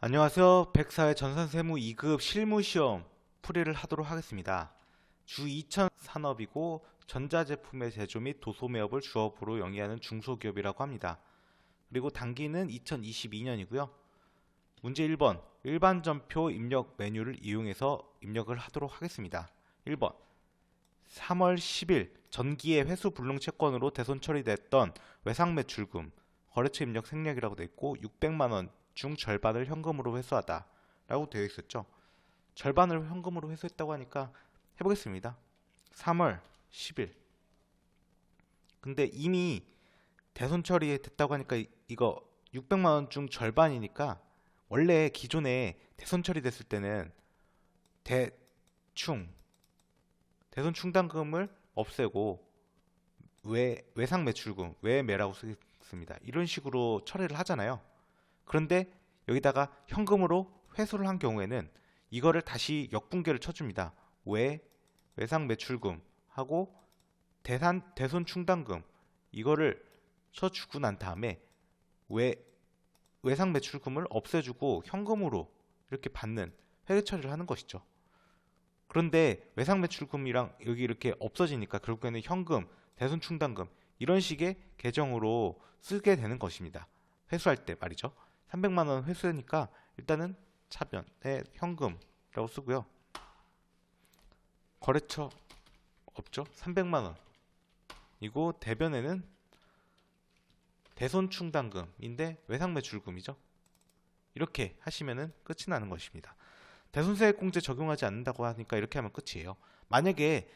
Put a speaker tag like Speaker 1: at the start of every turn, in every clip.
Speaker 1: 안녕하세요. 104회 전산세무 2급 실무시험 풀이를 하도록 하겠습니다. 주 2000 산업이고 전자제품의 제조 및 도소매업을 주업으로 영위하는 중소기업이라고 합니다. 그리고 단기는 2022년이고요. 문제 1번. 일반 전표 입력 메뉴를 이용해서 입력을 하도록 하겠습니다. 1번. 3월 10일 전기의 회수 불능 채권으로 대손 처리됐던 외상 매출금 거래처 입력 생략이라고 되어 있고 600만 원 중 절반을 현금으로 회수하다 라고 되어 있었죠. 절반을 현금으로 회수했다고 하니까 해보겠습니다. 3월 10일. 근데 이미 대손 처리됐다고 하니까 이거 600만 원 중 절반이니까 원래 기존에 대손 처리됐을 때는 대충 대손 충당금을 없애고 외상 매출금, 외매라고 쓰겠습니다. 이런 식으로 처리를 하잖아요. 그런데 여기다가 현금으로 회수를 한 경우에는 이거를 다시 역분계를 쳐줍니다. 외상 매출금 하고 대손 충당금 이거를 쳐주고 난 다음에 외상 매출금을 없애주고 현금으로 이렇게 받는 회계 처리를 하는 것이죠. 그런데 외상 매출금이랑 여기 이렇게 없어지니까 결국에는 현금, 대손 충당금 이런 식의 계정으로 쓰게 되는 것입니다. 회수할 때 말이죠. 300만 원 회수하니까 일단은 차변에 현금이라고 쓰고요. 거래처 없죠? 300만 원. 이고 대변에는 대손 충당금인데 외상 매출금이죠. 이렇게 하시면은 끝이 나는 것입니다. 대손세액공제 적용하지 않는다고 하니까 이렇게 하면 끝이에요. 만약에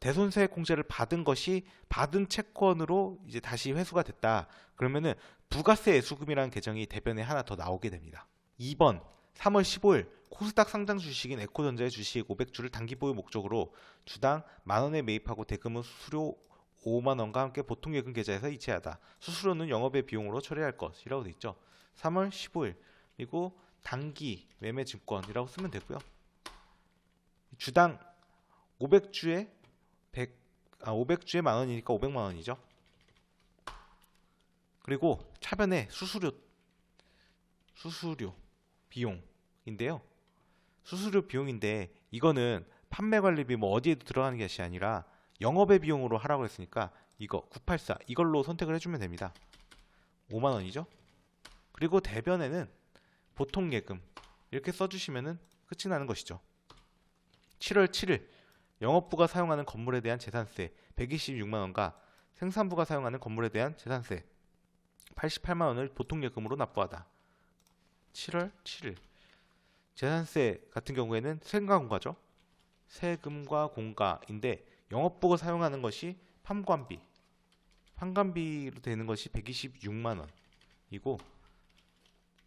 Speaker 1: 대손세액공제를 받은 것이 받은 채권으로 이제 다시 회수가 됐다. 그러면은 부가세 예수금이라는 계정이 대변에 하나 더 나오게 됩니다. 2번 3월 15일 코스닥 상장 주식인 에코전자의 주식 500주를 단기 보유 목적으로 주당 만원에 매입하고 대금은 수수료 5만원과 함께 보통예금 계좌에서 이체하다. 수수료는 영업의 비용으로 처리할 것이라고 되어 있죠. 3월 15일 그리고 단기 매매 증권이라고 쓰면 되고요. 주당 500주에 500주에 만원이니까 500만원이죠. 그리고 차변에 수수료 비용인데요. 수수료 비용인데 이거는 판매 관리비 뭐 어디에도 들어가는 것이 아니라 영업의 비용으로 하라고 했으니까 이거 984 이걸로 선택을 해주면 됩니다. 5만원이죠. 그리고 대변에는 보통 예금 이렇게 써주시면 끝이 나는 것이죠. 7월 7일 영업부가 사용하는 건물에 대한 재산세 126만원과 생산부가 사용하는 건물에 대한 재산세 88만원을 보통 예금으로 납부하다. 7월 7일 재산세 같은 경우에는 세금과 공가죠. 세금과 공가인데 영업부가 사용하는 것이 판관비로 되는 것이 126만원이고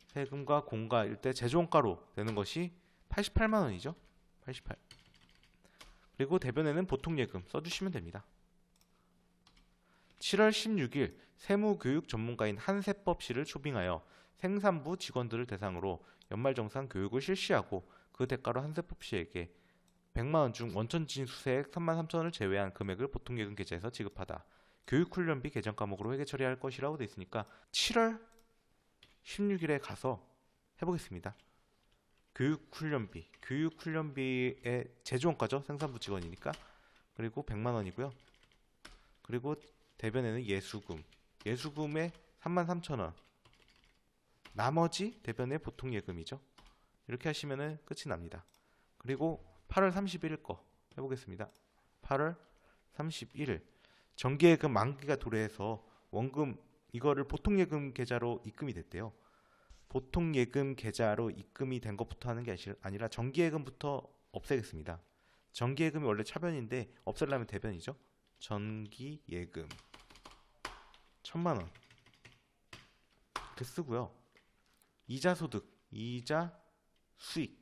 Speaker 1: 세금과 공가일 때 제조원가로 되는 것이 88만원이죠. 88. 그리고 대변에는 보통예금 써주시면 됩니다. 7월 16일 세무교육 전문가인 한세법씨를 초빙하여 생산부 직원들을 대상으로 연말정산 교육을 실시하고 그 대가로 한세법씨에게 100만원 중 원천징수세액 33,000원을 제외한 금액을 보통예금 계좌에서 지급하다. 교육훈련비 계정 과목으로 회계 처리할 것이라고 되어 있으니까 7월 16일에 가서 해보겠습니다. 교육훈련비의 제조원가죠. 생산부 직원이니까. 그리고 100만원이고요. 그리고 대변에는 예수금에 33,000원. 나머지 대변의 보통예금이죠. 이렇게 하시면 끝이 납니다. 그리고 8월 31일 거 해보겠습니다. 8월 31일 정기예금 만기가 도래해서 원금 이거를 보통예금 계좌로 입금이 됐대요. 보통예금 계좌로 입금이 된 것부터 하는 게 아니라 정기예금부터 없애겠습니다. 정기예금이 원래 차변인데 없애려면 대변이죠. 정기예금 1,000만원 이렇게 쓰고요. 이자소득, 이자수익이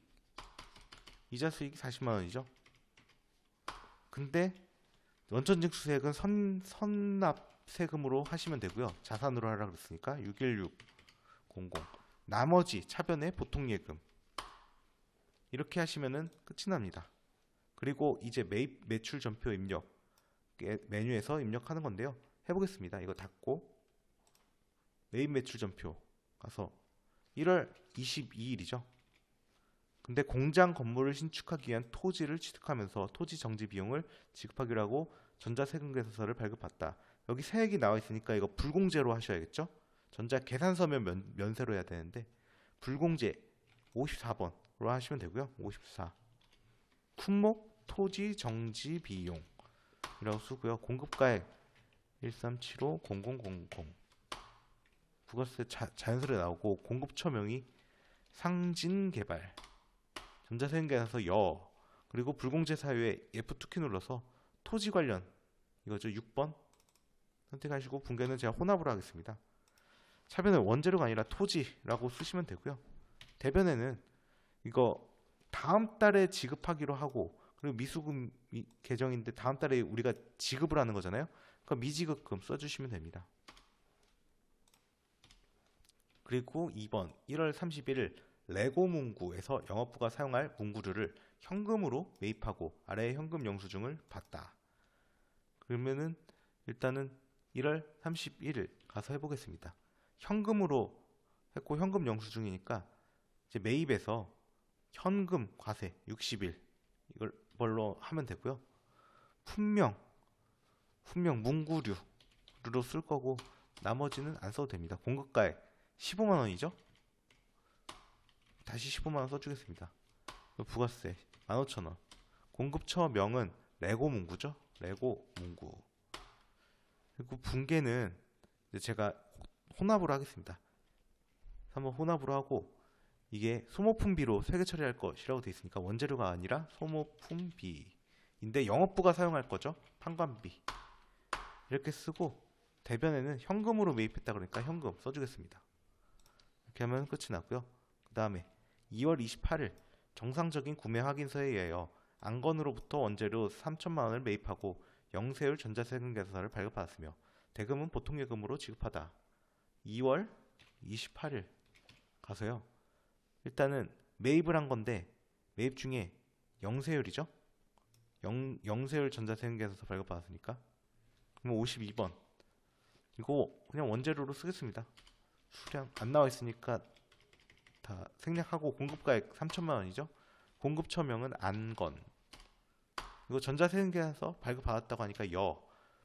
Speaker 1: 40만원이죠. 근데 원천징수세액은 선납세금으로 하시면 되고요. 자산으로 하라고 그랬으니까 61600 나머지 차변의 보통예금 이렇게 하시면 끝이 납니다. 그리고 이제 매입 매출 전표 입력 메뉴에서 입력하는 건데요. 해보겠습니다. 이거 닫고 매입 매출 전표 가서 1월 22일이죠. 근데 공장 건물을 신축하기 위한 토지를 취득하면서 토지 정지 비용을 지급하기로 하고 전자세금계산서를 발급받다. 여기 세액이 나와 있으니까 이거 불공제로 하셔야겠죠? 전자계산서면 면세로 해야 되는데 불공제 54번으로 하시면 되고요. 54. 품목 토지 정지 비용이라고 쓰고요. 공급가액 13750000. 부가세 자연스레 나오고 공급처 명의 상진개발. 전자세금계산서 여. 그리고 불공제 사유에 F2키 눌러서 토지 관련 이거죠. 6번 선택하시고 분계는 제가 혼합으로 하겠습니다. 차변에 원재료가 아니라 토지라고 쓰시면 되고요. 대변에는 이거 다음 달에 지급하기로 하고 그리고 미수금 계정인데 다음 달에 우리가 지급을 하는 거잖아요. 그러니까 미지급금 써주시면 됩니다. 그리고 2번 1월 31일 레고 문구에서 영업부가 사용할 문구류를 현금으로 매입하고 아래의 현금 영수증을 받다. 그러면은 일단은 1월 31일 가서 해보겠습니다. 현금으로 했고 현금 영수증이니까 이제 매입해서 현금 과세 60일 이걸로 하면 되고요. 품명 문구류로 쓸 거고 나머지는 안 써도 됩니다. 공급가액 15만 원이죠? 다시 15만 원 써주겠습니다. 부가세 15,000원. 공급처 명은 레고 문구죠? 레고 문구. 그리고 분계는 이제 제가 혼합으로 하겠습니다. 한번 혼합으로 하고 이게 소모품비로 세계 처리할 것이라고 되어 있으니까 원재료가 아니라 소모품비인데 영업부가 사용할 거죠. 판관비 이렇게 쓰고 대변에는 현금으로 매입했다 그러니까 현금 써주겠습니다. 이렇게 하면 끝이 나고요. 그 다음에 2월 28일 정상적인 구매 확인서에 의하여 안건으로부터 원재료 3천만 원을 매입하고 영세율 전자세금계산서를 발급받았으며 대금은 보통예금으로 지급하다. 2월 28일 가서요. 일단은 매입을 한 건데 매입 중에 영세율이죠. 영세율 전자세금계산서 발급받았으니까 그럼 52번 이거 그냥 원재료로 쓰겠습니다. 수량 안 나와 있으니까 다 생략하고 공급가액 3천만 원이죠. 공급처명은 안건. 이거 전자세금계산서 발급받았다고 하니까 여.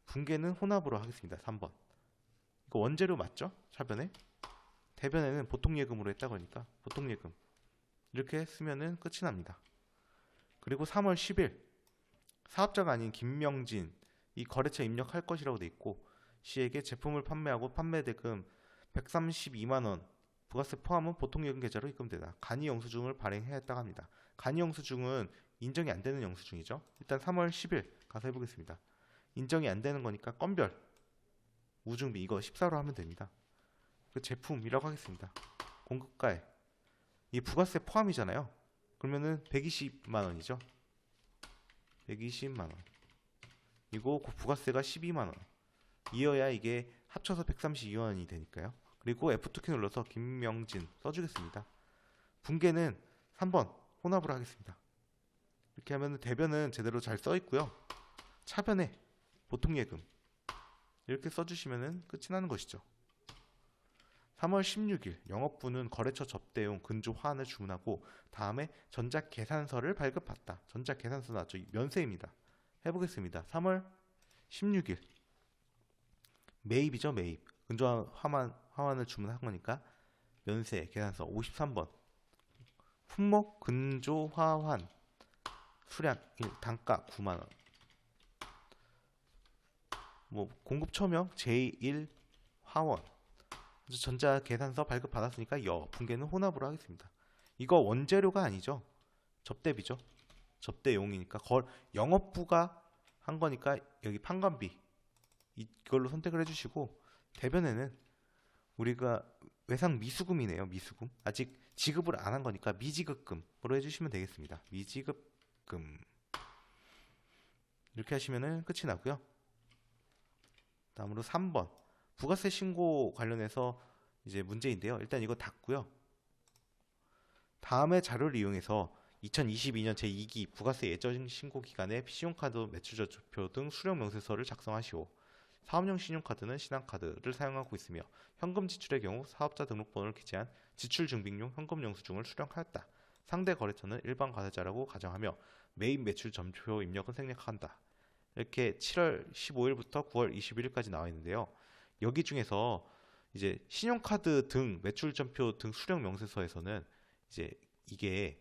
Speaker 1: 분계는 혼합으로 하겠습니다. 3번. 이거 원재료 맞죠? 차변에. 대변에는 보통예금으로 했다고 하니까 보통예금. 이렇게 쓰면은 끝이 납니다. 그리고 3월 10일 사업자가 아닌 김명진 이 거래처 입력할 것이라고 돼 있고 시에게 제품을 판매하고 판매대금 132만 원 부가세 포함은 보통예금 계좌로 입금되다. 간이 영수증을 발행해야 했다고 합니다. 간이 영수증은 인정이 안 되는 영수증이죠. 일단 3월 10일 가서 해보겠습니다. 인정이 안 되는 거니까 건별 우증비 이거 14로 하면 됩니다. 그 제품이라고 하겠습니다. 공급가액 이 부가세 포함이잖아요. 그러면은 120만 원이죠. 120만 원. 이거 부가세가 12만 원. 이어야 이게 합쳐서 132만 원이 되니까요. 그리고 F2키 눌러서 김명진 써주겠습니다. 분계는 3번 혼합으로 하겠습니다. 이렇게 하면 대변은 제대로 잘 써있고요. 차변에 보통예금 이렇게 써주시면 끝이 나는 것이죠. 3월 16일 영업부는 거래처 접대용 근조 화환을 주문하고 다음에 전자계산서를 발급받다. 전자계산서 나왔죠. 면세입니다. 해보겠습니다. 3월 16일 매입이죠. 매입. 근조 화환을 주문한 거니까 면세 계산서 53번. 품목 근조 화환 수량 1 단가 9만 원. 뭐 공급 처명 제1 화원. 전자계산서 발급 받았으니까 여. 분계는 혼합으로 하겠습니다. 이거 원재료가 아니죠. 접대비죠. 접대용이니까 영업부가 한 거니까 여기 판관비 이걸로 선택을 해주시고 대변에는 우리가 외상 미수금이네요. 미수금 아직 지급을 안 한 거니까 미지급금으로 해주시면 되겠습니다. 미지급금 이렇게 하시면 끝이 나고요. 다음으로 3번 부가세 신고 관련해서 이제 문제인데요. 일단 이거 닫고요. 다음의 자료를 이용해서 2022년 제2기 부가세 예정 신고 기간에 신용카드 매출저표 등 수령 명세서를 작성하시오. 사업용 신용카드는 신한카드를 사용하고 있으며 현금 지출의 경우 사업자 등록번호를 기재한 지출증빙용 현금 영수증을 수령하였다. 상대 거래처는 일반 과세자라고 가정하며 매입 매출 점표 입력은 생략한다. 이렇게 7월 15일부터 9월 21일까지 나와 있는데요. 여기 중에서 이제 신용카드 등 매출 점표 등 수령 명세서에서는 이제 이게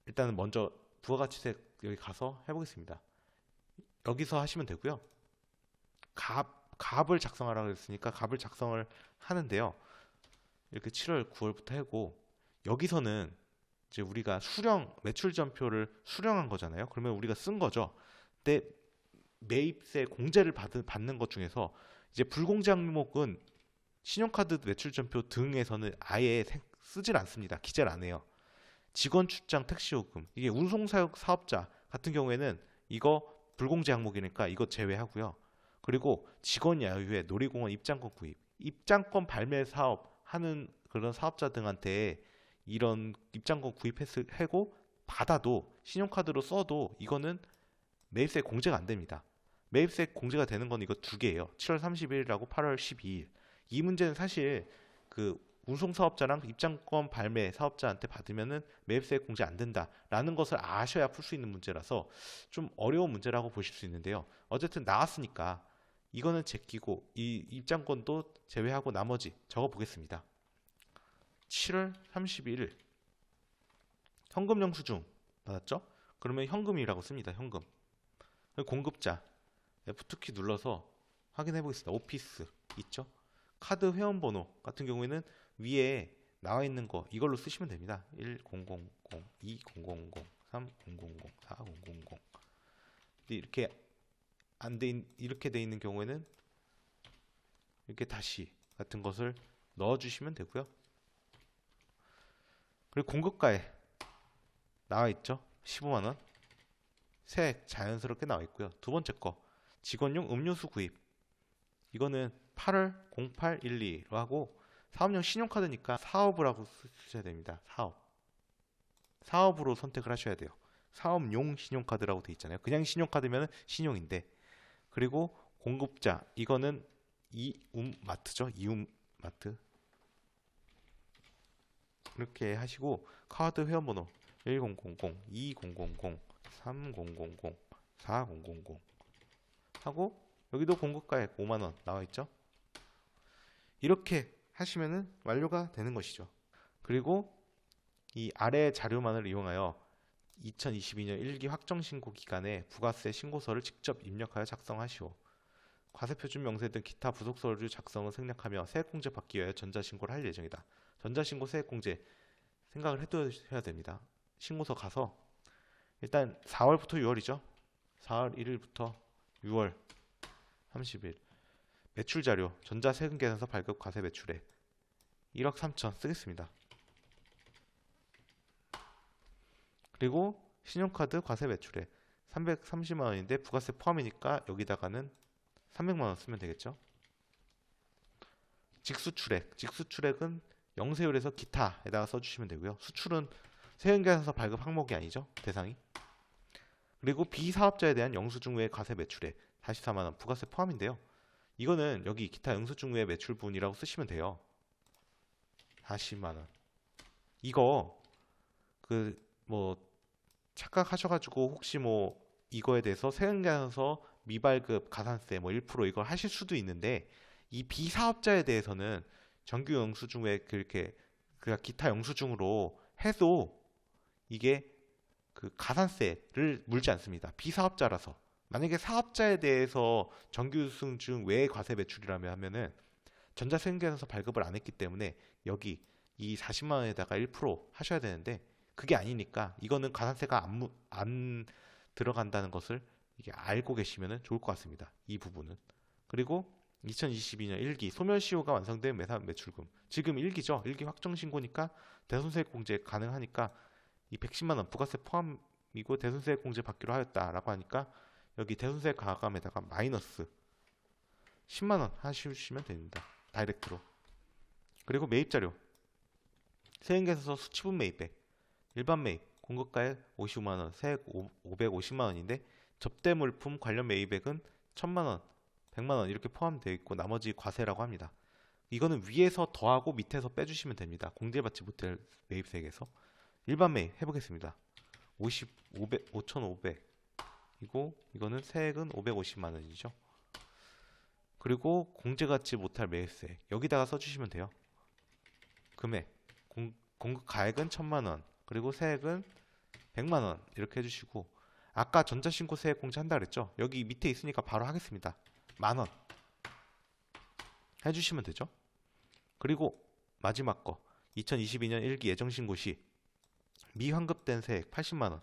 Speaker 1: 일단은 먼저 부가가치세 여기 가서 해보겠습니다. 여기서 하시면 되고요. 갑을 작성하라고 했으니까 갑을 작성을 하는데요. 이렇게 7월 9월부터 하고 여기서는 이제 우리가 매출 점표를 수령한 거잖아요. 그러면 우리가 쓴 거죠. 근데 매입세 공제를 받는 것 중에서 이제 불공제 항목은 신용카드 매출 점표 등에서는 아예 쓰질 않습니다. 기재를 안 해요. 직원 출장 택시요금 이게 운송사역 사업자 같은 경우에는 이거 불공제 항목이니까 이거 제외하고요. 그리고 직원 야유회 놀이공원 입장권 구입 입장권 발매 사업 하는 그런 사업자 등한테 이런 입장권 구입하고 받아도 신용카드로 써도 이거는 매입세 공제가 안 됩니다. 매입세 공제가 되는 건 이거 두 개예요. 7월 30일이라고 8월 12일. 이 문제는 사실 그 운송사업자랑 입장권 발매 사업자한테 받으면은 매입세 공제 안 된다라는 것을 아셔야 풀 수 있는 문제라서 좀 어려운 문제라고 보실 수 있는데요. 어쨌든 나왔으니까 이거는 제끼고 이 입장권도 제외하고 나머지 적어 보겠습니다. 7월 31일 현금 영수증 받았죠? 그러면 현금이라고 씁니다. 현금. 공급자 F2키 눌러서 확인해 보겠습니다. 오피스 있죠? 카드 회원번호 같은 경우에는 위에 나와 있는 거 이걸로 쓰시면 됩니다. 1000, 2000, 3000, 4000. 이렇게 이렇게 돼 있는 경우에는 이렇게 다시 같은 것을 넣어 주시면 되고요. 그리고 공급가에 나와 있죠. 15만 원. 세액 자연스럽게 나와 있고요. 두 번째 거 직원용 음료수 구입. 이거는 8월 0812로 하고 사업용 신용카드니까 사업을 하고 쓰셔야 됩니다. 사업으로 선택을 하셔야 돼요. 사업용 신용카드라고 돼 있잖아요. 그냥 신용카드면 신용인데. 그리고 공급자 이거는 이움마트죠. 이움마트. 이렇게 하시고 카드 회원번호 1000, 2000, 3000, 4000 하고 여기도 공급가액 5만 원 나와 있죠. 이렇게 하시면은 완료가 되는 것이죠. 그리고 이 아래 자료만을 이용하여 2022년 1기 확정신고 기간에 부가세 신고서를 직접 입력하여 작성하시오. 과세표준 명세 등 기타 부속 서류 작성을 생략하며 세액공제 받기 위하여 전자신고를 할 예정이다. 전자신고 세액공제 생각을 해두셔야 됩니다. 신고서 가서 일단 4월부터 6월이죠. 4월 1일부터 6월 30일 매출자료 전자세금계산서 발급 과세 매출액 1억 3천 쓰겠습니다. 그리고 신용카드 과세 매출액 330만 원인데 부가세 포함이니까 여기다가는 300만 원 쓰면 되겠죠. 직수출액은 영세율에서 기타에다가 써주시면 되고요. 수출은 세금계산서 발급 항목이 아니죠. 대상이. 그리고 비사업자에 대한 영수증 외 과세 매출액 44만 원 부가세 포함인데요. 이거는 여기 기타 영수증 외 매출분이라고 쓰시면 돼요. 40만 원. 이거 착각하셔가지고 혹시 이거에 대해서 세금계산서 미발급 가산세 1% 이걸 하실 수도 있는데 이 비사업자에 대해서는 정규 영수증 외 그렇게 기타 영수증으로 해도 이게 그 가산세를 물지 않습니다. 비사업자라서. 만약에 사업자에 대해서 정규영수증 외의 과세 매출이라면 하면은 전자세금계산서 발급을 안 했기 때문에 여기 이 40만 원에다가 1% 하셔야 되는데 그게 아니니까 이거는 가산세가 안 들어간다는 것을 이게 알고 계시면 좋을 것 같습니다. 이 부분은. 그리고 2022년 1기 소멸시효가 완성된 매출금. 지금 1기죠. 1기 확정신고니까 대손세액 공제 가능하니까 이 110만 원 부가세 포함이고 대손세액 공제 받기로 하였다라고 하니까 여기 대손세액 가감에다가 마이너스 10만 원 하시면 됩니다. 다이렉트로. 그리고 매입자료. 세금계산서 수치분 매입액. 일반 매입. 공급가액 55만 원, 세액 550만 원인데 접대물품 관련 매입액은 1000만 원 100만 원 이렇게 포함되어 있고 나머지 과세라고 합니다. 이거는 위에서 더하고 밑에서 빼주시면 됩니다. 공제받지 못할 매입세액에서. 일반 매입 해보겠습니다. 5,500 이고 이거는 세액은 550만 원이죠. 그리고 공제받지 못할 매입세 여기다가 써주시면 돼요. 금액 공급 가액은 1,000만 원 그리고 세액은 100만 원 이렇게 해주시고 아까 전자신고 세액 공제한다 그랬죠? 여기 밑에 있으니까 바로 하겠습니다. 만원 해주시면 되죠. 그리고 마지막 거 2022년 1기 예정신고 시 미환급된 세액 80만 원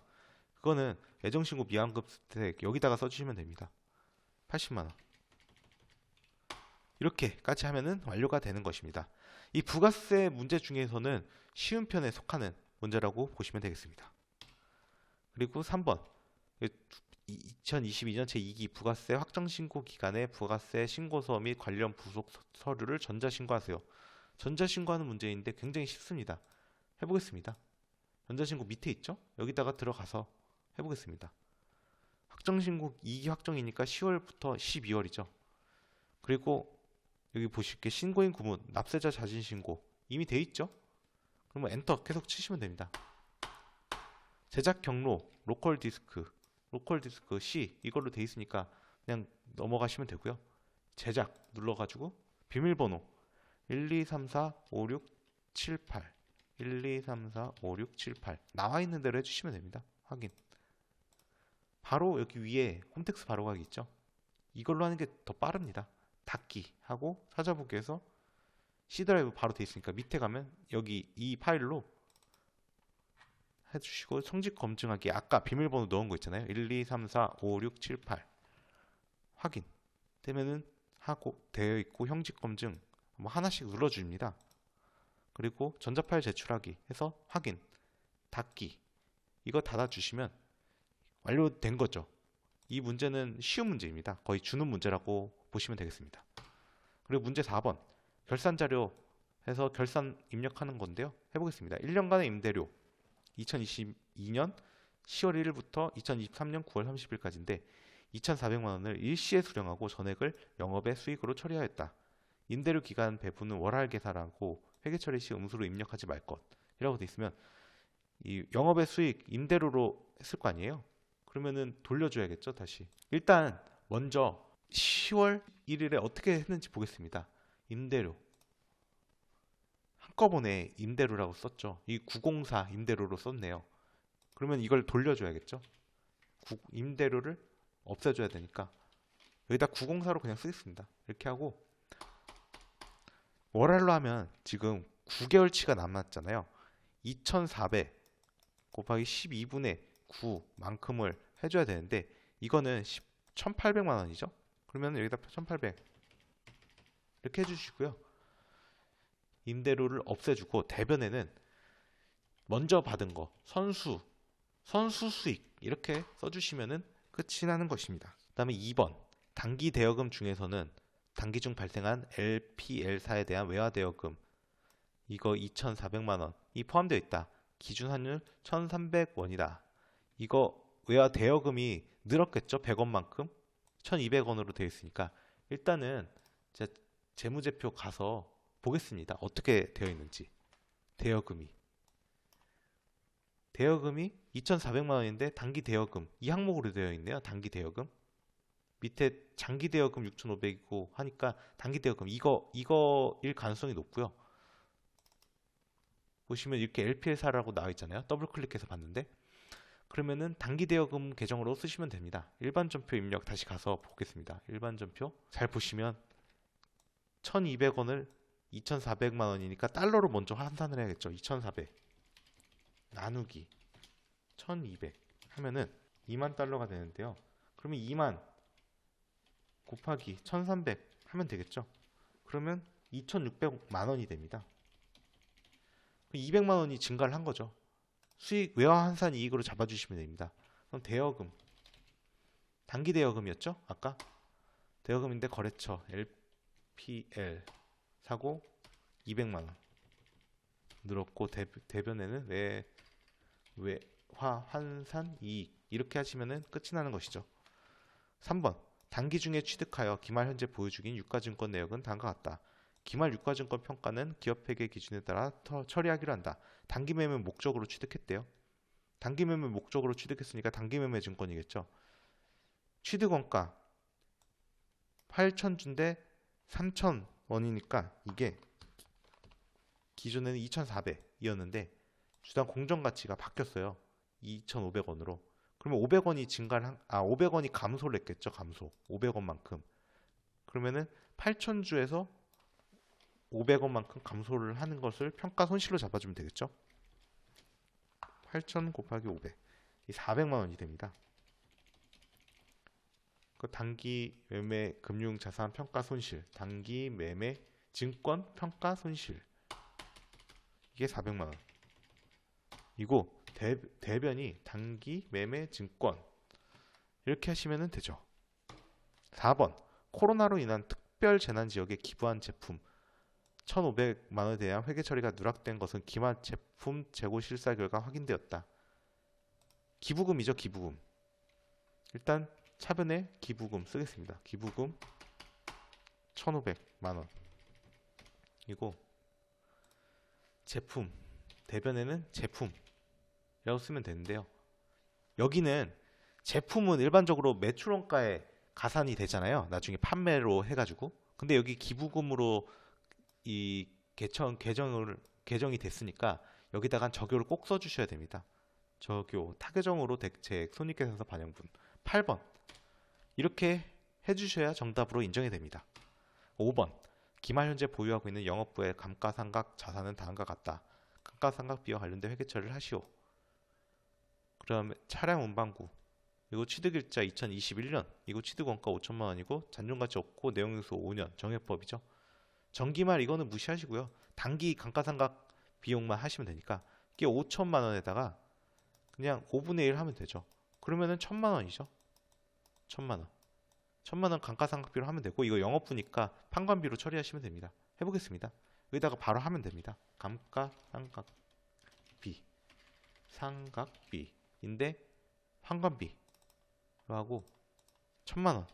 Speaker 1: 그거는 예정신고 미환급 세액 여기다가 써주시면 됩니다. 80만 원 이렇게까지 하면은 완료가 되는 것입니다. 이 부가세 문제 중에서는 쉬운 편에 속하는 문제라고 보시면 되겠습니다. 그리고 3번 2022년 제2기 부가세 확정신고 기간에 부가세 신고서 및 관련 부속 서류를 전자신고하세요. 전자신고하는 문제인데 굉장히 쉽습니다. 해보겠습니다. 전자신고 밑에 있죠? 여기다가 들어가서 해보겠습니다. 확정신고 2기 확정이니까 10월부터 12월이죠. 그리고 여기 보실게 신고인 구문 납세자 자진신고 이미 돼 있죠? 그러면 엔터 계속 치시면 됩니다. 제작 경로 로컬 디스크 C 이걸로 돼 있으니까 그냥 넘어가시면 되고요. 제작 눌러가지고 비밀번호 12345678 12345678 나와 있는 대로 해주시면 됩니다. 확인. 바로 여기 위에 홈택스 바로가기 있죠? 이걸로 하는 게 더 빠릅니다. 닫기 하고 찾아보기에서 C 드라이브 바로 돼 있으니까 밑에 가면 여기 이 파일로 해주시고 성직 검증하기 아까 비밀번호 넣은 거 있잖아요. 12345678 확인 되면은 하고 되어 있고 형직 검증 뭐 하나씩 눌러줍니다. 그리고 전자파일 제출하기 해서 확인 닫기 이거 닫아주시면 완료된 거죠. 이 문제는 쉬운 문제입니다. 거의 주는 문제라고 보시면 되겠습니다. 그리고 문제 4번 결산자료 해서 결산 입력하는 건데요. 해보겠습니다. 1년간의 임대료 2022년 10월 1일부터 2023년 9월 30일까지인데 2,400만 원을 일시에 수령하고 전액을 영업의 수익으로 처리하였다. 임대료 기간 배분은 월할 계산하고 회계 처리 시 음수로 입력하지 말 것이라고 돼 있으면 이 영업의 수익 임대료로 했을 거 아니에요. 그러면은 돌려줘야겠죠. 다시 일단 먼저 10월 1일에 어떻게 했는지 보겠습니다. 임대료 한꺼번에 임대료라고 썼죠. 이 904 임대료로 썼네요. 그러면 이걸 돌려줘야겠죠. 임대료를 없애줘야 되니까 여기다 904로 그냥 쓰겠습니다. 이렇게 하고 월할로 하면 지금 9개월치가 남았잖아요. 2,400 곱하기 12분의 9만큼을 해줘야 되는데 이거는 1,800만 원이죠. 그러면 여기다 1,800 이렇게 해주시고요. 임대료를 없애주고 대변에는 먼저 받은 거 선수 수익 이렇게 써주시면은 끝이 나는 것입니다. 그 다음에 2번 단기 대여금 중에서는 단기 중 발생한 LPL사에 대한 외화 대여금 이거 2,400만 원이 포함되어 있다. 기준 환율 1,300원이다. 이거 외화 대여금이 늘었겠죠? 100원만큼 1,200원으로 되어 있으니까 일단은 제 재무제표 가서 보겠습니다. 어떻게 되어 있는지. 대여금이 2,400만 원인데 단기 대여금 이 항목으로 되어 있네요. 단기 대여금 밑에 장기 대여금 6,500이고 하니까 단기 대여금 이거일 가능성이 높고요. 보시면 이렇게 LPL사라고 나와 있잖아요. 더블 클릭해서 봤는데 그러면은 단기 대여금 계정으로 쓰시면 됩니다. 일반 전표 입력 다시 가서 보겠습니다. 일반 전표 잘 보시면 1,200원을 2,400만 원이니까 달러로 먼저 환산을 해야겠죠. 2,400 나누기 1,200 하면은 2만 달러가 되는데요. 그러면 2만 곱하기 1,300 하면 되겠죠. 그러면 2,600만 원이 됩니다. 200만 원이 증가를 한 거죠. 수익 외화 환산 이익으로 잡아주시면 됩니다. 그럼 대여금 단기 대여금이었죠? 아까 대여금인데 거래처 LPL 사고 200만 원 늘었고 대변에는 외화 환산 이익 이렇게 하시면은 끝이 나는 것이죠. 3번 단기 중에 취득하여 기말 현재 보유 중인 유가증권 내역은 다음과 같다. 기말 유가증권 평가는 기업회계 기준에 따라 처리하기로 한다. 단기 매매 목적으로 취득했대요. 단기 매매 목적으로 취득했으니까 단기 매매 증권이겠죠. 취득원가 8,000주인데 3,000원이니까 이게 기존에는 2,400이었는데 주당 공정가치가 바뀌었어요. 2,500원으로. 그러면 500원이 감소를 했겠죠. 감소. 500원만큼. 그러면은 8,000주에서 500원만큼 감소를 하는 것을 평가 손실로 잡아주면 되겠죠. 8,000 곱하기 500. 이 400만 원이 됩니다. 그 단기 매매 금융 자산 평가 손실, 단기 매매 증권 평가 손실. 이게 400만 원. 이거 대변이 단기 매매 증권 이렇게 하시면 되죠. 4번 코로나로 인한 특별 재난 지역에 기부한 제품 1,500만 원에 대한 회계 처리가 누락된 것은 기말 제품 재고 실사 결과 확인되었다. 기부금이죠. 기부금. 일단 차변에 기부금 쓰겠습니다. 기부금 1,500만 원. 이거 제품 대변에는 제품이라고 쓰면 되는데요. 여기는 제품은 일반적으로 매출원가에 가산이 되잖아요. 나중에 판매로 해가지고. 근데 여기 기부금으로 이 개정이 됐으니까 여기다가 적요를 꼭 써주셔야 됩니다. 적요 타개정으로 대책 손익계산서 반영분 8번 이렇게 해주셔야 정답으로 인정이 됩니다. 5번 기말 현재 보유하고 있는 영업부의 감가상각 자산은 다음과 같다. 감가상각비와 관련된 회계처리를 하시오. 그다음에 차량 운반구 이거 취득일자 2021년 이거 취득원가 5천만 원이고 잔존가치 없고 내용요소 5년 정해법이죠. 정기말 이거는 무시하시고요. 단기 감가상각 비용만 하시면 되니까 이게 5천만 원에다가 그냥 5분의 1 하면 되죠. 그러면은 1,000만 원이죠. 1,000만 원. 1,000만 원 감가상각비로 하면 되고 이거 영업부니까 판관비로 처리하시면 됩니다. 해보겠습니다. 여기다가 바로 하면 됩니다. 감가상각비 상각비인데 판관비로 하고 1,000만 원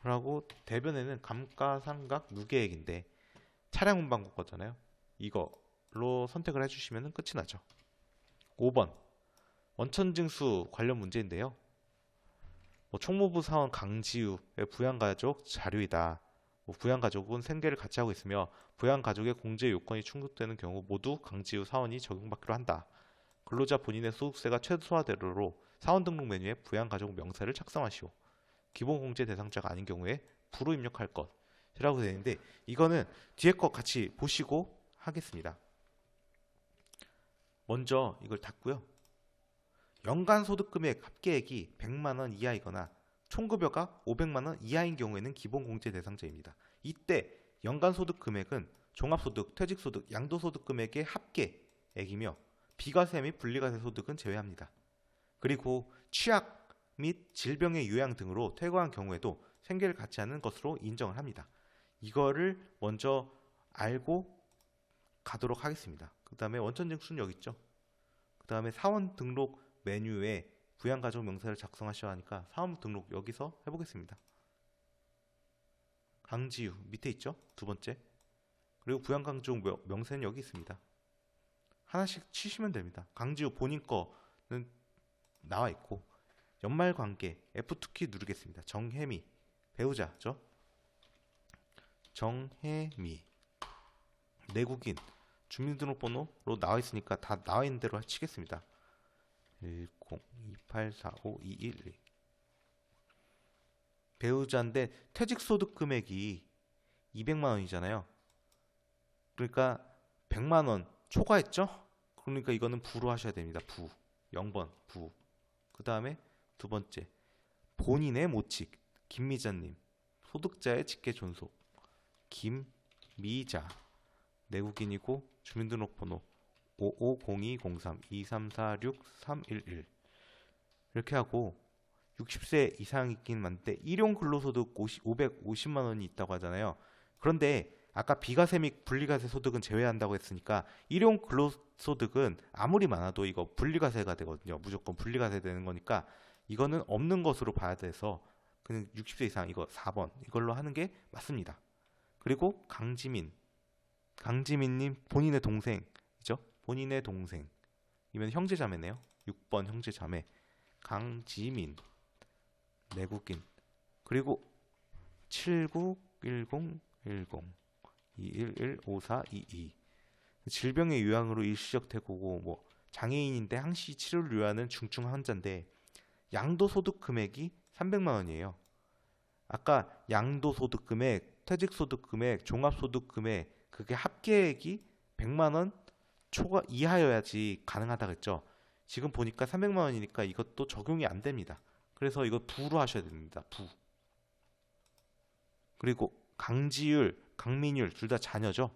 Speaker 1: 라고 대변에는 감가상각 무계획인데 차량 운반구 거잖아요. 이걸로 선택을 해주시면 끝이 나죠. 5번 원천징수 관련 문제인데요. 총무부 사원 강지우의 부양가족 자료이다. 부양가족은 생계를 같이 하고 있으며 부양가족의 공제 요건이 충족되는 경우 모두 강지우 사원이 적용받기로 한다. 근로자 본인의 소득세가 최소화되도록 사원 등록 메뉴에 부양가족 명세를 작성하시오. 기본공제 대상자가 아닌 경우에 부로 입력할 것이라고 되어 있는데 이거는 뒤에 거 같이 보시고 하겠습니다. 먼저 이걸 닫고요. 연간 소득금액 합계액이 100만 원 이하이거나 총급여가 500만 원 이하인 경우에는 기본공제 대상자입니다. 이때 연간 소득금액은 종합소득, 퇴직소득, 양도소득금액의 합계액이며 비과세 및 분리과세 소득은 제외합니다. 그리고 취약 및 질병의 요양 등으로 퇴거한 경우에도 생계를 같이 하는 것으로 인정을 합니다. 이거를 먼저 알고 가도록 하겠습니다. 그 다음에 원천징수는 여기 있죠. 그 다음에 사원 등록 메뉴에 부양가족 명세를 작성하셔야 하니까 사원 등록 여기서 해보겠습니다. 강지우 밑에 있죠. 두 번째. 그리고 부양가족 명세는 여기 있습니다. 하나씩 치시면 됩니다. 강지우 본인 거는 나와 있고 연말관계 F2키 누르겠습니다. 정혜미 배우자죠. 정혜미 내국인 주민등록번호로 나와 있으니까 다 나와 있는 대로 치겠습니다. 10284521 배우자인데 퇴직소득 금액이 200만 원이잖아요. 그러니까 100만 원 초과했죠? 그러니까 이거는 부로 하셔야 됩니다. 부 0번 부. 그 다음에 두 번째 본인의 모칙 김미자님 소득자의 직계 존속 김미자 내국인이고 주민등록번호 55020323463111 이렇게 하고 60세 이상이긴 한데 일용 근로소득 550만 원이 있다고 하잖아요. 그런데 아까 비과세 및 분리과세 소득은 제외한다고 했으니까 일용 근로소득은 아무리 많아도 이거 분리과세가 되거든요. 무조건 분리과세 되는 거니까 이거는 없는 것으로 봐야 돼서 그냥 60세 이상 이거 4번 이걸로 하는 게 맞습니다. 그리고 강지민님 본인의 동생이죠. 본인의 동생이면 형제자매네요. 6번 형제자매 강지민 내국인. 그리고 79101021154222 질병의 유형으로 일시적 퇴고고 뭐 장애인인데 항시 치료를 요하는 중증 환자인데 양도소득 금액이 300만 원이에요. 아까 양도소득 금액, 퇴직소득 금액, 종합소득 금액 그게 합계액이 100만 원 초과 이하여야지 가능하다고 했죠. 지금 보니까 300만 원이니까 이것도 적용이 안 됩니다. 그래서 이거 부로 하셔야 됩니다. 부. 그리고 강지율, 강민율 둘 다 자녀죠.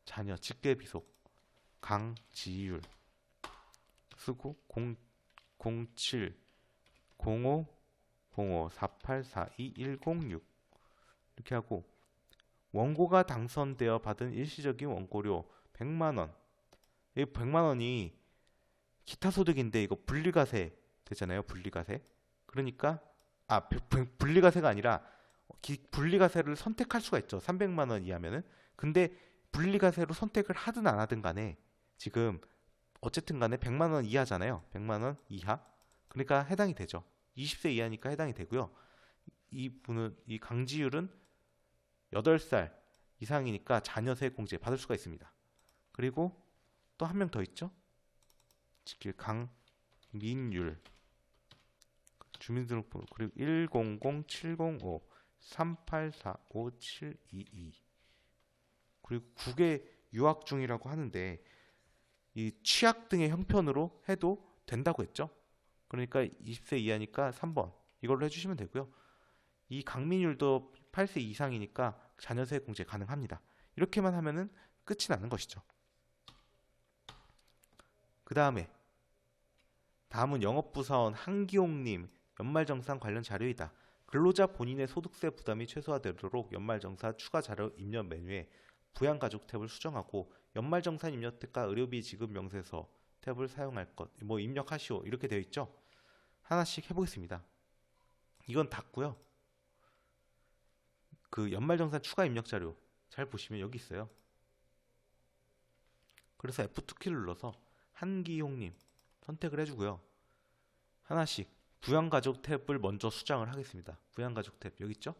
Speaker 1: 자녀, 직계비속. 강지율 쓰고 07 05 05 48 42 106 이렇게 하고 원고가 당선되어 받은 일시적인 원고료 100만 원. 이 100만 원이 기타 소득인데 이거 분리과세 되잖아요. 분리과세. 그러니까 분리과세가 아니라 분리과세를 선택할 수가 있죠. 300만 원 이하면은. 근데 분리과세로 선택을 하든 안 하든 간에 지금 어쨌든 간에 100만 원 이하잖아요. 100만 원 이하. 그러니까 해당이 되죠. 20세 이하니까 해당이 되고요. 이 강지율은 8살 이상이니까 자녀세 공제 받을 수가 있습니다. 그리고 또 한 명 더 있죠. 강민율 주민등록번호 그리고 100-705-384-5722 그리고 국외 유학 중이라고 하는데 이 취약 등의 형편으로 해도 된다고 했죠. 그러니까 20세 이하니까 3번 이걸로 해주시면 되고요. 이 강민율도 8세 이상이니까 자녀세 공제 가능합니다. 이렇게만 하면은 끝이 나는 것이죠. 다음은 영업부사원 한기용님 연말정산 관련 자료이다. 근로자 본인의 소득세 부담이 최소화되도록 연말정산 추가 자료 입력 메뉴에 부양가족 탭을 수정하고 연말정산 입력 탭과 의료비 지급 명세서 탭을 사용할 것. 뭐 입력하시오 이렇게 되어 있죠. 하나씩 해보겠습니다. 이건 닫고요. 그 연말정산 추가 입력 자료 잘 보시면 여기 있어요. 그래서 F2키를 눌러서 한기용님 선택을 해주고요. 하나씩 부양가족 탭을 먼저 수정을 하겠습니다. 부양가족 탭 여기 있죠?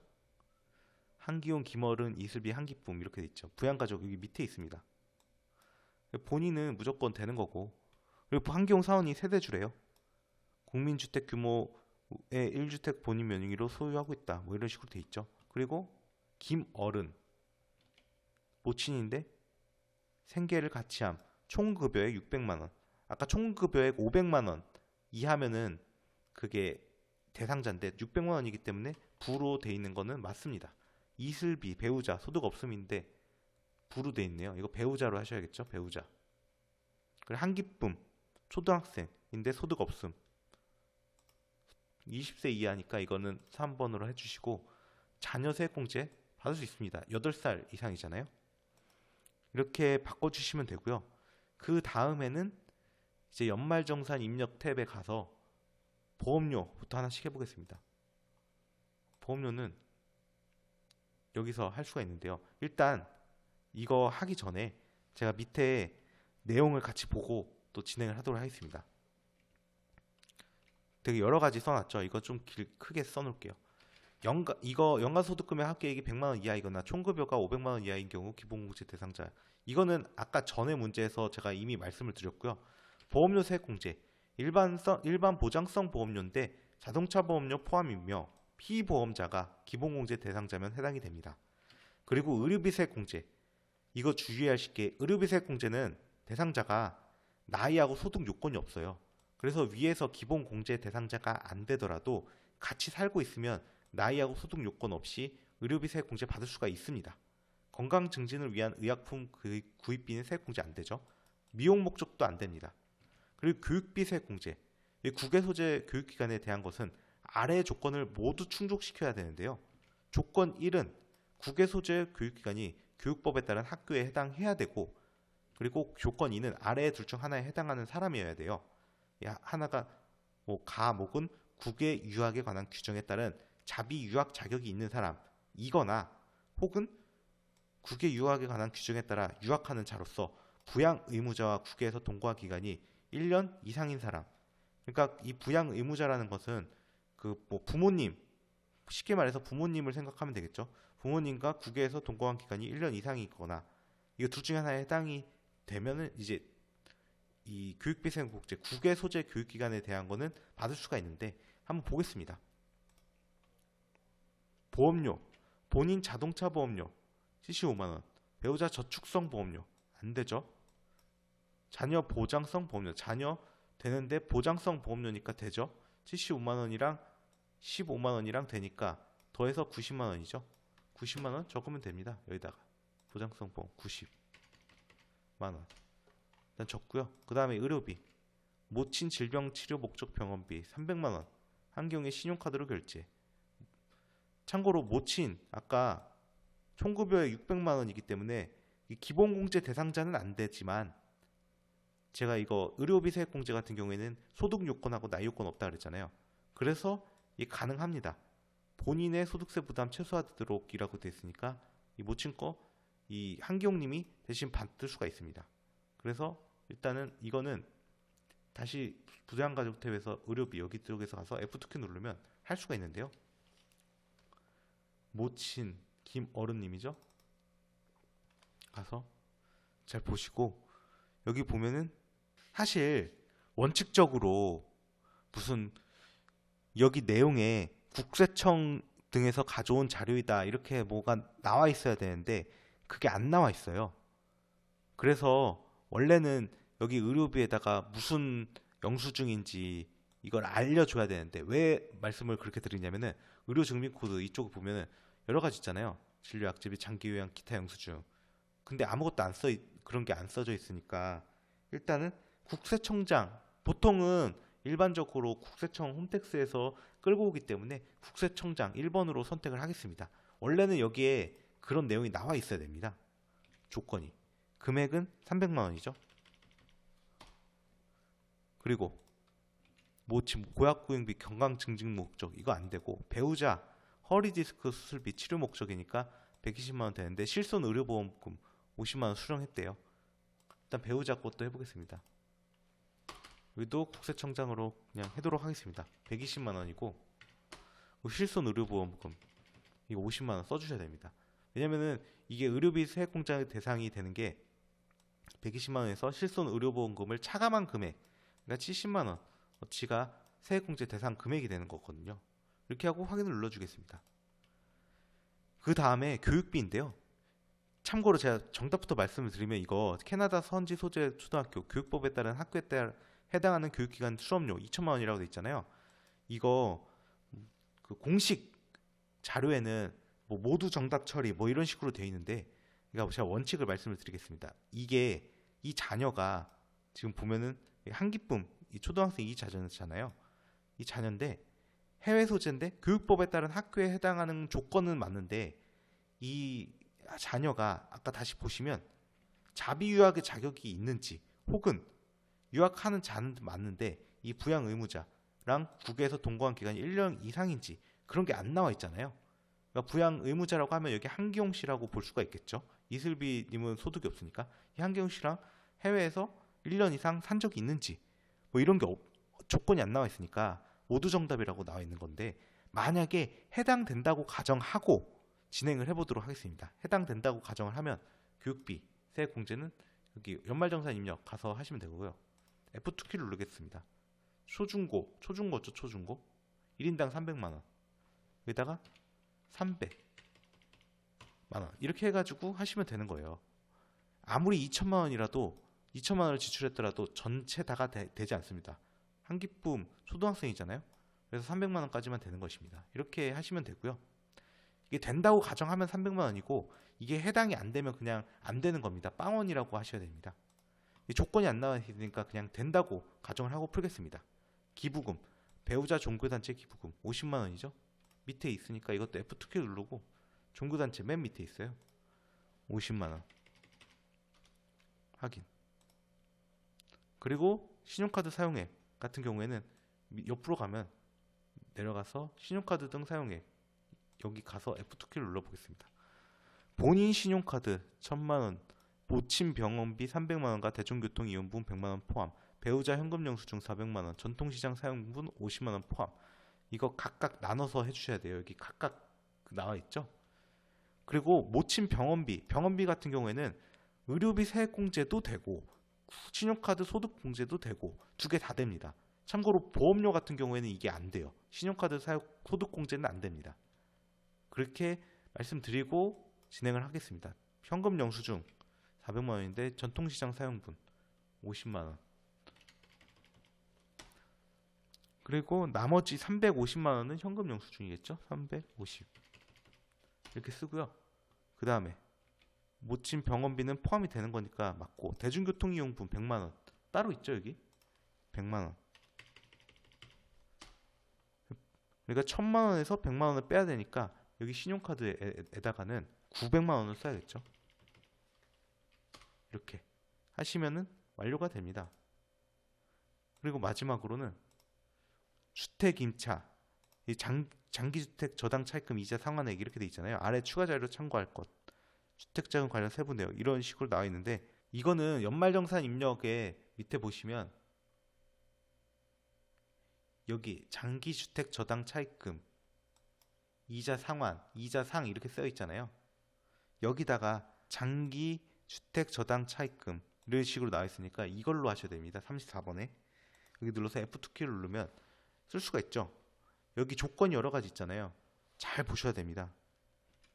Speaker 1: 한기용, 김어른, 이슬비, 한기쁨 이렇게 돼 있죠. 부양가족 여기 밑에 있습니다. 본인은 무조건 되는 거고 그리고 한기용 사원이 세대주래요. 국민주택 규모의 1주택 본인 명의로 소유하고 있다. 뭐 이런 식으로 돼 있죠. 그리고 김어른 모친인데 생계를 같이 함. 총급여액 600만 원. 아까 총급여액 500만 원 이하면은 그게 대상자인데 600만 원이기 때문에 부로 돼 있는 거는 맞습니다. 이슬비 배우자 소득 없음인데 부로 돼 있네요. 이거 배우자로 하셔야겠죠. 배우자. 그리고 한기쁨 초등학생인데 소득 없음. 20세 이하니까 이거는 3번으로 해주시고 자녀세 공제 받을 수 있습니다. 8살 이상이잖아요. 이렇게 바꿔주시면 되고요. 그 다음에는 이제 연말정산 입력 탭에 가서 보험료부터 하나씩 해보겠습니다. 보험료는 여기서 할 수가 있는데요. 일단 이거 하기 전에 제가 밑에 내용을 같이 보고 또 진행을 하도록 하겠습니다. 되게 여러 가지 써놨죠. 이거 좀 크게 써놓을게요. 이거 연간소득금의 합계액이 100만 원 이하이거나 총급여가 500만 원 이하인 경우 기본공제 대상자. 이거는 아까 전에 문제에서 제가 이미 말씀을 드렸고요. 보험료 세액공제. 일반 보장성 보험료인데 자동차 보험료 포함이며 피보험자가 기본공제 대상자면 해당이 됩니다. 그리고 의료비 세액공제. 이거 주의하실 게 의료비 세액공제는 대상자가 나이하고 소득 요건이 없어요. 그래서 위에서 기본공제 대상자가 안 되더라도 같이 살고 있으면 나이하고 소득 요건 없이 의료비 세액공제 받을 수가 있습니다. 건강 증진을 위한 의약품 구입비는 세액공제 안 되죠. 미용 목적도 안 됩니다. 그리고 교육비 세액공제. 국외 소재 교육기관에 대한 것은 아래의 조건을 모두 충족시켜야 되는데요. 조건 1은 국외 소재 교육기관이 교육법에 따른 학교에 해당해야 되고 그리고 조건 2는 아래의 둘 중 하나에 해당하는 사람이어야 돼요. 하나가 뭐 가, 목은 국외 유학에 관한 규정에 따른 자비 유학 자격이 있는 사람이거나 혹은 국외 유학에 관한 규정에 따라 유학하는 자로서 부양 의무자와 국외에서 동거한 기간이 1년 이상인 사람. 그러니까 이 부양 의무자라는 것은 그 뭐 부모님, 쉽게 말해서 부모님을 생각하면 되겠죠. 부모님과 국외에서 동거한 기간이 1년 이상이거나 이거 둘 중에 하나에 해당이 되면은 이제 이 교육비 세금국제 국외 소재 교육기관에 대한 거는 받을 수가 있는데 한번 보겠습니다. 보험료, 본인 자동차 보험료 75만 원, 배우자 저축성 보험료 안 되죠. 자녀 보장성 보험료, 자녀 되는데 보장성 보험료니까 되죠. 75만 원이랑 15만 원이랑 되니까 더해서 90만 원이죠. 90만 원 적으면 됩니다. 여기다가 보장성 보험 90만 원 일단 적고요. 그 다음에 의료비, 모친 질병 치료 목적 병원비 300만 원, 한 경우에 신용카드로 결제. 참고로 모친 아까 총급여의 600만 원이기 때문에 이 기본공제 대상자는 안 되지만 제가 이거 의료비 세액공제 같은 경우에는 소득 요건하고 나이 요건 없다 그랬잖아요. 그래서 이 가능합니다. 본인의 소득세 부담 최소화되도록이라고 되어 있으니까 이 모친 거 이 한기용님이 대신 받을 수가 있습니다. 그래서 일단은 이거는 다시 부양가족 탭에서 의료비 여기 쪽에서 가서 F2키 누르면 할 수가 있는데요. 모친 김어른님이죠. 가서 잘 보시고 여기 보면은 사실 원칙적으로 무슨 여기 내용에 국세청 등에서 가져온 자료이다 이렇게 뭐가 나와 있어야 되는데 그게 안 나와 있어요. 그래서 원래는 여기 의료비에다가 무슨 영수증인지 이걸 알려줘야 되는데 왜 말씀을 그렇게 드리냐면은 의료증빙코드 이쪽을 보면은 여러 가지 있잖아요. 진료약제비, 장기요양, 기타 영수증. 근데 아무것도 그런 게 안 써져 있으니까 일단은 국세청장 보통은 일반적으로 국세청 홈택스에서 끌고 오기 때문에 국세청장 1번으로 선택을 하겠습니다. 원래는 여기에 그런 내용이 나와 있어야 됩니다. 조건이. 금액은 300만 원이죠. 그리고 모친 고약구행비 건강 증진 목적 이거 안 되고 배우자 허리 디스크 수술비 치료 목적이니까 120만 원 되는데 실손 의료보험금 50만 원 수령했대요. 일단 배우자 것도 해보겠습니다. 여기도 국세청장으로 그냥 해도록 하겠습니다. 120만 원이고 실손 의료보험금 이거 50만 원 써주셔야 됩니다. 왜냐면은 이게 의료비 세액공제 대상이 되는 게 120만 원에서 실손 의료보험금을 차감한 금액 그러니까 70만 원 어치가 세액공제 대상 금액이 되는 거거든요. 이렇게 하고 확인을 눌러주겠습니다. 그 다음에 교육비인데요. 참고로 제가 정답부터 말씀을 드리면 이거 캐나다 선지 소재 초등학교 교육법에 따른 학교에 따라 해당하는 교육기관 수업료 2천만 원이라고 돼 있잖아요. 이거 그 공식 자료에는 뭐 모두 정답 처리 뭐 이런 식으로 돼 있는데 그러니까 제가 원칙을 말씀을 드리겠습니다. 이게 이 자녀가 지금 보면은 한기쁨 이 초등학생 이 자녀잖아요. 이 자녀인데 해외 소재인데 교육법에 따른 학교에 해당하는 조건은 맞는데 이 자녀가 아까 다시 보시면 자비 유학의 자격이 있는지 혹은 유학하는 자는 맞는데 이 부양 의무자랑 국외에서 동거한 기간이 1년 이상인지 그런 게 안 나와 있잖아요. 그러니까 부양 의무자라고 하면 여기 한기용 씨라고 볼 수가 있겠죠. 이슬비 님은 소득이 없으니까 이 한기용 씨랑 해외에서 1년 이상 산 적이 있는지 뭐 이런 게 조건이 안 나와 있으니까 모두 정답이라고 나와 있는 건데 만약에 해당된다고 가정하고 진행을 해보도록 하겠습니다. 해당된다고 가정을 하면 교육비 세액공제는 여기 연말정산 입력 가서 하시면 되고요. F2키를 누르겠습니다. 초중고죠 초중고 1인당 300만원 여기다가 300만원 이렇게 해가지고 하시면 되는 거예요. 아무리 2천만 원이라도 2천만 원을 지출했더라도 전체 다가 되지 않습니다. 한기쁨 초등학생이잖아요. 그래서 300만 원까지만 되는 것입니다. 이렇게 하시면 되고요. 이게 된다고 가정하면 300만 원이고 이게 해당이 안 되면 그냥 안 되는 겁니다. 빵원이라고 하셔야 됩니다. 조건이 안 나와 있으니까 그냥 된다고 가정을 하고 풀겠습니다. 기부금 배우자 종교단체 기부금 50만 원이죠. 밑에 있으니까 이것도 F2키 누르고 종교단체 맨 밑에 있어요. 50만 원 확인. 그리고 신용카드 사용액 같은 경우에는 옆으로 가면 내려가서 신용카드 등 사용액 여기 가서 F2키를 눌러보겠습니다. 본인 신용카드 1000만원, 모친 병원비 300만원과 대중교통 이용분 100만원 포함, 배우자 현금 영수증 400만원, 전통시장 사용분 50만원 포함. 이거 각각 나눠서 해주셔야 돼요. 여기 각각 나와있죠. 그리고 모친 병원비 같은 경우에는 의료비 세액공제도 되고 신용카드 소득공제도 되고 두 개 다 됩니다. 참고로 보험료 같은 경우에는 이게 안 돼요. 신용카드 소득공제는 안 됩니다. 그렇게 말씀드리고 진행을 하겠습니다. 현금 영수증 400만원인데 전통시장 사용분 50만원, 그리고 나머지 350만원은 현금 영수증이겠죠. 350 이렇게 쓰고요. 그 다음에 모친 병원비는 포함이 되는 거니까 맞고, 대중교통 이용분 100만원 따로 있죠. 여기 100만원. 그러니까 1000만원에서 100만원을 빼야 되니까 여기 신용카드에다가는 900만원을 써야겠죠. 이렇게 하시면은 완료가 됩니다. 그리고 마지막으로는 주택임차, 장기주택 저당 차입금 이자 상환액 이렇게 돼 있잖아요. 아래 추가 자료 참고할 것, 주택자금 관련 세부 내용 이런 식으로 나와 있는데, 이거는 연말정산 입력에 밑에 보시면 여기 장기주택 저당 차입금 이자 상환, 이자상 이렇게 써 있잖아요. 여기다가 장기주택 저당 차입금 이런 식으로 나와 있으니까 이걸로 하셔야 됩니다. 34번에 여기 눌러서 F2키를 누르면 쓸 수가 있죠. 여기 조건이 여러 가지 있잖아요. 잘 보셔야 됩니다.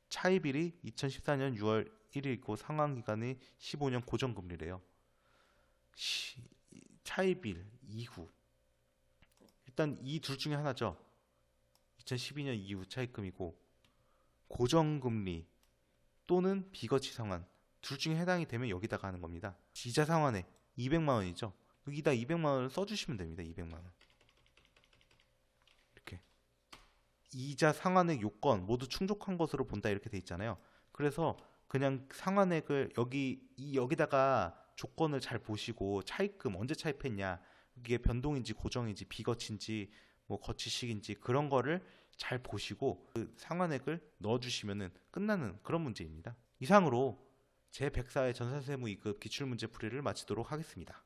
Speaker 1: 차입일이 2014년 6월 1일이고 상환기간이 15년 고정금리래요. 차입일 이후 일단 이 둘 중에 하나죠. 2012년 이후 차입금이고 고정금리 또는 비거치 상환 둘 중에 해당이 되면 여기다가 하는 겁니다. 이자 상환액 200만원이죠. 여기다 200만원을 써주시면 됩니다. 200만원 이렇게 이자 상환액 요건 모두 충족한 것으로 본다 이렇게 돼 있잖아요. 그래서 그냥 상환액을 여기다가 조건을 잘 보시고 차입금 언제 차입했냐, 이게 변동인지 고정인지 비거치인지 뭐 거치식인지 그런 거를 잘 보시고 그 상환액을 넣어주시면 끝나는 그런 문제입니다. 이상으로 제104회 전산세무 2급 기출문제 풀이를 마치도록 하겠습니다.